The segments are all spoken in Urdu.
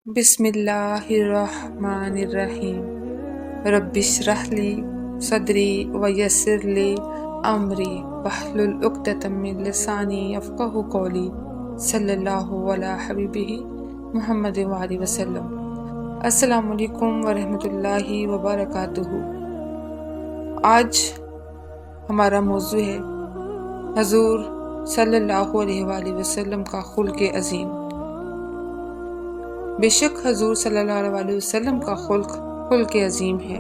بسم اللہ الرحمن الرحیم رب اشرح لی صدری ویسر لی امری واحلل عقدۃ من لسانی یفقہوا قولی صلی اللہ علی حبیبہ محمد وآلہ وسلم۔ السلام علیکم ورحمۃ اللہ وبرکاتہ۔ آج ہمارا موضوع ہے حضور صلی اللہ علیہ وآلہ وسلم کا خلق عظیم۔ بے شک حضور صلی اللہ علیہ وسلم کا خلق عظیم ہے۔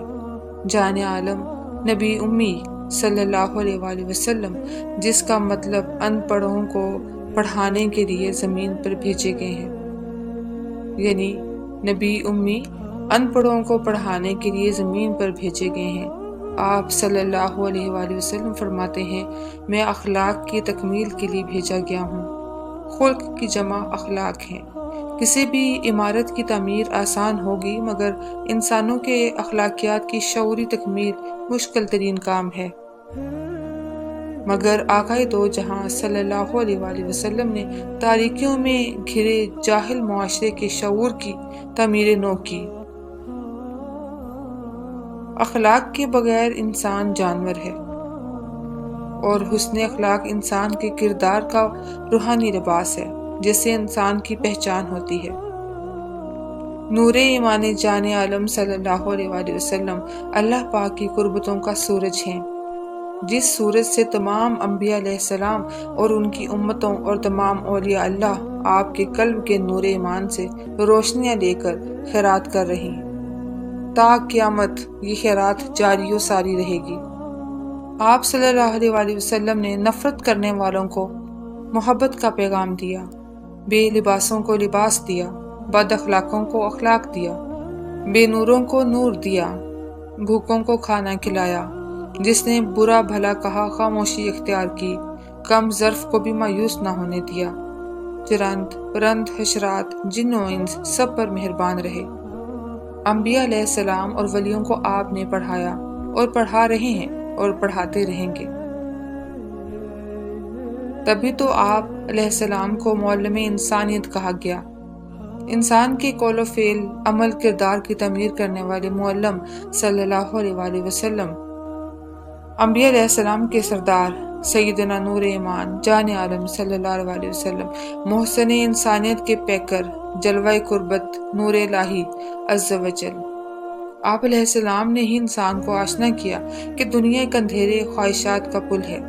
جان عالم نبی امی صلی اللہ علیہ وآلہ وسلم، جس کا مطلب ان پڑھوں کو پڑھانے کے لیے زمین پر بھیجے گئے ہیں، یعنی نبی امی ان پڑھوں کو پڑھانے کے لیے زمین پر بھیجے گئے ہیں۔ آپ صلی اللہ علیہ وآلہ وسلم فرماتے ہیں، میں اخلاق کی تکمیل کے لیے بھیجا گیا ہوں۔ خلق کی جمع اخلاق ہے۔ کسی بھی عمارت کی تعمیر آسان ہوگی، مگر انسانوں کے اخلاقیات کی شعوری تکمیل مشکل ترین کام ہے۔ مگر آقائے دو جہاں صلی اللہ علیہ وآلہ وسلم نے تاریکیوں میں گھرے جاہل معاشرے کے شعور کی تعمیر نو کی۔ اخلاق کے بغیر انسان جانور ہے، اور حسن اخلاق انسان کے کردار کا روحانی لباس ہے، جس سے انسان کی پہچان ہوتی ہے۔ نور ایمان جان عالم صلی اللہ علیہ وآلہ وسلم اللہ پاک کی قربتوں کا سورج ہیں، جس سورج سے تمام انبیاء علیہ السلام اور ان کی امتوں اور تمام اولیاء اللہ آپ کے قلب کے نور ایمان سے روشنیاں لے کر خیرات کر رہی ہیں۔ تا قیامت یہ خیرات جاری و ساری رہے گی۔ آپ صلی اللہ علیہ وآلہ وسلم نے نفرت کرنے والوں کو محبت کا پیغام دیا، بے لباسوں کو لباس دیا، بد اخلاقوں کو اخلاق دیا، بے نوروں کو نور دیا، بھوکوں کو کھانا کھلایا، جس نے برا بھلا کہا خاموشی اختیار کی، کم ظرف کو بھی مایوس نہ ہونے دیا، چرند پرند حشرات جن و انس سب پر مہربان رہے۔ انبیاء علیہ السلام اور ولیوں کو آپ نے پڑھایا اور پڑھا رہے ہیں اور پڑھاتے رہیں گے۔ تبھی تو آپ علیہ السلام کو معلم انسانیت کہا گیا۔ انسان کے قول و فعل، عمل، کردار کی تعمیر کرنے والے معلم صلی اللہ علیہ وآلہ وسلم، انبیاء علیہ السلام کے سردار سیدنا نور ایمان جان عالم صلی اللہ علیہ وسلم، محسن انسانیت کے پیکر، جلوہ قربت نور الہی عز و جل۔ آپ علیہ السلام نے ہی انسان کو آشنا کیا کہ دنیا ایک اندھیرے خواہشات کا پل ہے،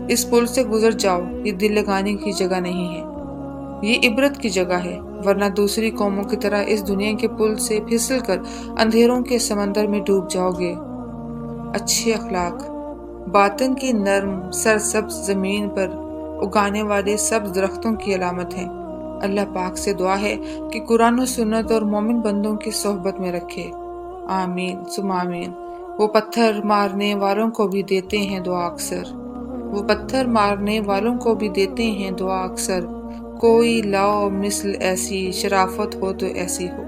اس پل سے گزر جاؤ، یہ دل لگانے کی جگہ نہیں ہے، یہ عبرت کی جگہ ہے، ورنہ دوسری قوموں کی طرح اس دنیا کے پل سے پھسل کر اندھیروں کے سمندر میں ڈوب جاؤ گے۔ اچھے اخلاق باطن کی نرم سرسبز زمین پر اگانے والے سبز درختوں کی علامت ہیں۔ اللہ پاک سے دعا ہے کہ قرآن و سنت اور مومن بندوں کی صحبت میں رکھے، آمین ثم آمین۔ وہ پتھر مارنے والوں کو بھی دیتے ہیں دعا اکثر، وہ پتھر مارنے والوں کو بھی دیتے ہیں دعا اکثر، کوئی لاؤ مثل ایسی شرافت ہو تو ایسی ہو۔